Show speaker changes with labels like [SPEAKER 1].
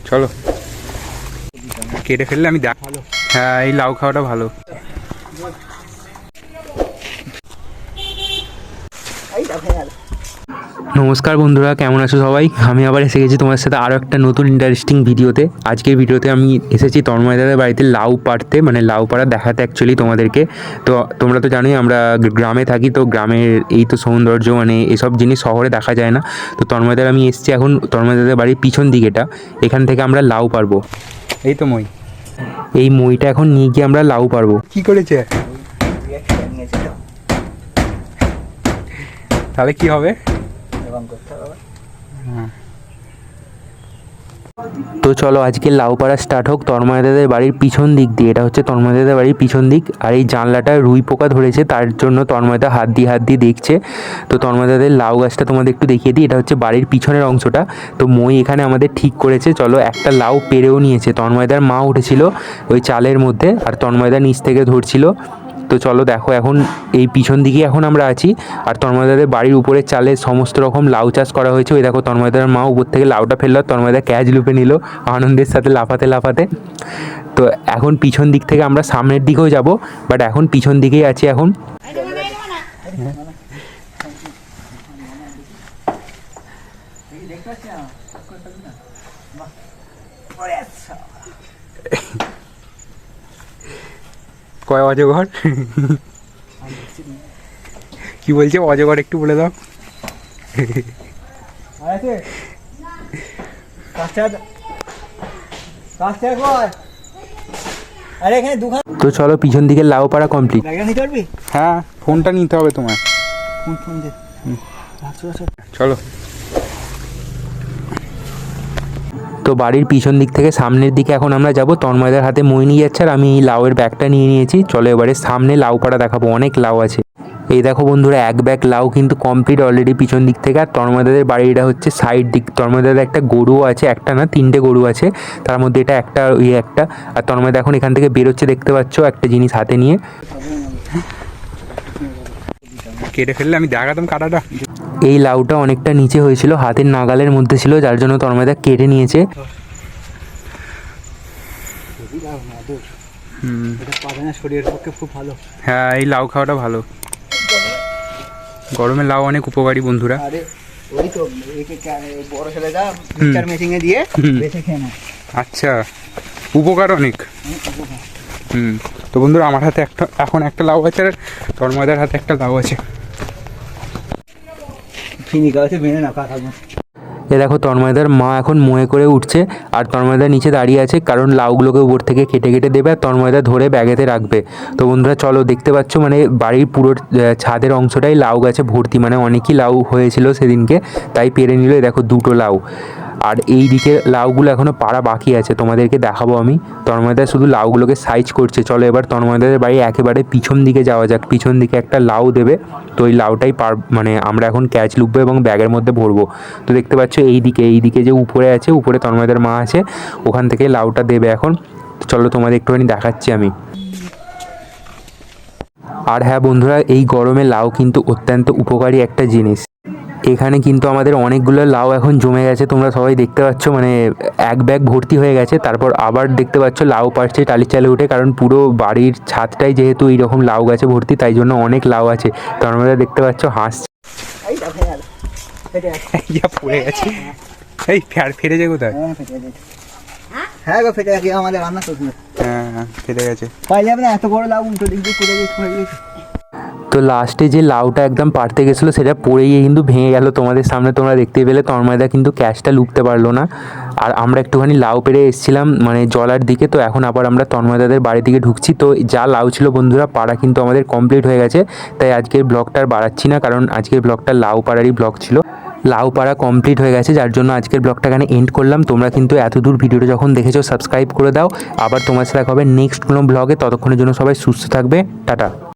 [SPEAKER 1] চলো কেটে ফেললে আমি দেখ। হ্যাঁ, এই লাউ খাওয়াটা ভালো। নমস্কার বন্ধুরা, কেমন আছো সবাই? আমি আবার এসে গেছি তোমার সাথে আরও একটা নতুন ইন্টারেস্টিং ভিডিওতে। আজকের ভিডিওতে আমি এসেছি তন্ময়দাদের বাড়িতে লাউ পাড়তে, মানে লাউ পাড়া দেখাতে অ্যাকচুয়ালি তোমাদেরকে। তো তোমরা তো জানোই আমরা গ্রামে থাকি, তো গ্রামের এই তো সৌন্দর্য, মানে এসব জিনিস শহরে দেখা যায় না। তো তন্ময়দার আমি এসেছি এখন তন্ময়দাদের বাড়ির পিছন দিকেটা, এখান থেকে আমরা লাউ পারবো। এই তো মই, এই মইটা এখন নিয়ে গিয়ে আমরা লাউ পারবো। কি করেছে তাহলে কি হবে? তো চলো আজকে লাউ পাড়া স্টার্ট হোক তন্ময়দাদের বাড়ির পিছন দিক দিয়ে। এটা হচ্ছে তন্ময়দাদের বাড়ির পিছন দিক, আর এই জানলাটা রুই পোকা ধরেছে, তার জন্য তন্ময়দা হাত দিয়ে দেখছে। তো তন্ময়দাদের লাউ গাছটা তোমাদের একটু দেখিয়ে দিই। এটা হচ্ছে বাড়ির পিছনের অংশটা। তো মই এখানে আমাদের ঠিক করেছে। চলো, একটা লাউ পেরেও নিয়েছে। তন্ময়দার মা উঠেছিল ওই চালের মধ্যে, আর তন্ময়দা নিচ থেকে ধরছিল। তো চলো দেখো, এখন এই পিছন দিকে এখন আমরা আছি, আর তন্ময়দাদের বাড়ির উপরে চালে সমস্ত রকম লাউ চাষ করা হয়েছে। ওই দেখো তন্ময়দার মা উপর থেকে লাউটা ফেললো, তন্ময়দা ক্যাচ লুপে নিল আনন্দের সাথে লাফাতে। তো এখন পিছন দিক থেকে আমরা সামনের দিকেও যাব, বাট এখন পিছন দিকেই আছি এখন। কয় অজগর? কি বলছে অজগর, একটু বলে দাও। তো চলো পিছন দিকে লাউ পাড়া কমপ্লিট। হ্যাঁ, ফোনটা নিতে হবে তোমার। চলো, তো বাড়ির পিছন দিক থেকে সামনের দিকে এখন আমরা যাব। তন্ময়দার হাতে মই নিয়ে যাচ্ছে, আর আমি এই লাউয়ের ব্যাগটা নিয়ে নিয়েছি। চলো এবারে সামনে লাউ পাড়া দেখাবো, অনেক লাউ আছে। এই দেখো বন্ধুরা, এক ব্যাগ লাউ কিন্তু কমপ্লিট অলরেডি পিছন দিক থেকে। আর তন্ময়দাদের বাড়িটা হচ্ছে সাইড দিক। তন্ময়দাদের একটা গরুও আছে, একটা না তিনটে গরু আছে, তার মধ্যে এটা একটা, একটা। আর তন্ময়দা এখন এখান থেকে বেরোচ্ছে, দেখতে পাচ্ছ একটা জিনিস হাতে নিয়ে। কেটে ফেললে আমি দেখাতাম কাটাটা। এই লাউটা অনেকটা নিচে হয়েছিল, হাতের নাগালের মধ্যে ছিল, যার জন্য তন্ময়দা কেটে নিয়েছে। শরীরের পক্ষে খুব ভালো। হ্যাঁ, এই লাউ খাওয়াটা ভালো। গরমে লাউ অনেক উপকারী বন্ধুরা। আচ্ছা, উপকার অনেক। তো বন্ধুরা, আমার হাতে এখন একটা লাউ আছে, আর তন্ময়দার হাতে একটা লাউ আছে। এ দেখো তন্ময়দার মা এখন মোয়ে করে উঠছে, আর তন্ময়দা নিচে দাঁড়িয়ে আছে, কারণ লাউগুলোকে উপর থেকে কেটে দেবে, আর তন্ময়দা ধরে ব্যাগেতে রাখবে। তো বন্ধুরা চলো, দেখতে পাচ্ছ মানে বাড়ির পুরো ছাদের অংশটাই লাউ গাছে ভর্তি, মানে অনেকই লাউ হয়েছিল সেদিনকে, তাই পেরে নিল। দেখো দুটো লাউ। আর এই দিকে লাউগুলো এখনও পাড়া বাকি আছে, তোমাদেরকে দেখাবো আমি। তন্ময়দা শুধু লাউগুলোকে সাইজ করছে। চলো এবার তন্ময়দাদের বাড়ি একেবারে পিছন দিকে যাওয়া যাক। পিছন দিকে একটা লাউ দেবে, তো ওই লাউটাই মানে আমরা এখন ক্যাচ লুববো এবং ব্যাগের মধ্যে ভরবো। তো দেখতে পাচ্ছ এই দিকে যে উপরে আছে, উপরে তন্ময়দার মা আছে, ওখান থেকে লাউটা দেবে এখন। চলো তোমাদের একটুখানি দেখাচ্ছি আমি। আর হ্যাঁ বন্ধুরা, এই গরমে লাউ কিন্তু অত্যন্ত উপকারী একটা জিনিস। এখানে কিন্তু আমাদের অনেকগুলো লাউ এখন জমে গেছে, তোমরা সবাই দেখতে পাচ্ছ, মানে এক ব্যাগ ভর্তি হয়ে গেছে। তারপর আবার দেখতে পাচ্ছ লাউ পাড়ছে টালির চালে উঠে, কারণ পুরো বাড়ির ছাদটাই যেহেতু এইরকম লাউ গাছে ভর্তি, তাই জন্য অনেক লাউ আছে। তো আমরা দেখতে পাচ্ছ হাসছে। পড়ে গেছে, এই ফেটে যায় কোথায়? হ্যাঁ ফেটে গেছে, আমাদের রান্না করতে। হ্যাঁ ফেটে গেছে, এত বড় লাউ উল্টো দিক দিয়ে পড়ে গেছে। তো লাস্টে যে লাউটা একদম পাড়তে গেছিলো, সেটা পড়ে গিয়ে কিন্তু ভেঙে গেল। তোমাদের সামনে তোমরা দেখতে পেলে, তন্ময়দা কিন্তু ক্যাচটা লুকতে পারলো না। আর আমরা একটুখানি লাউ পেরে এসেছিলাম মানে জলার দিকে। তো এখন আবার আমরা তন্ময়দাদের বাড়ি দিকে ঢুকছি। তো যা লাউ ছিল বন্ধুরা, পাড়া কিন্তু আমাদের কমপ্লিট হয়ে গেছে, তাই আজকের ব্লগটা আর বাড়াচ্ছি না, কারণ আজকের ব্লগটা লাউ পাড়ারই ব্লগ ছিল। লাউ পাড়া কমপ্লিট হয়ে গেছে, যার জন্য আজকের ব্লগটা এখানে এন্ড করলাম। তোমরা কিন্তু এতদূর ভিডিওটা যখন দেখেছো সাবস্ক্রাইব করে দাও। আবার তোমার সাথে হবে নেক্সট কোনো ব্লগে, ততক্ষণের জন্য সবাই সুস্থ থাকবে, টাটা।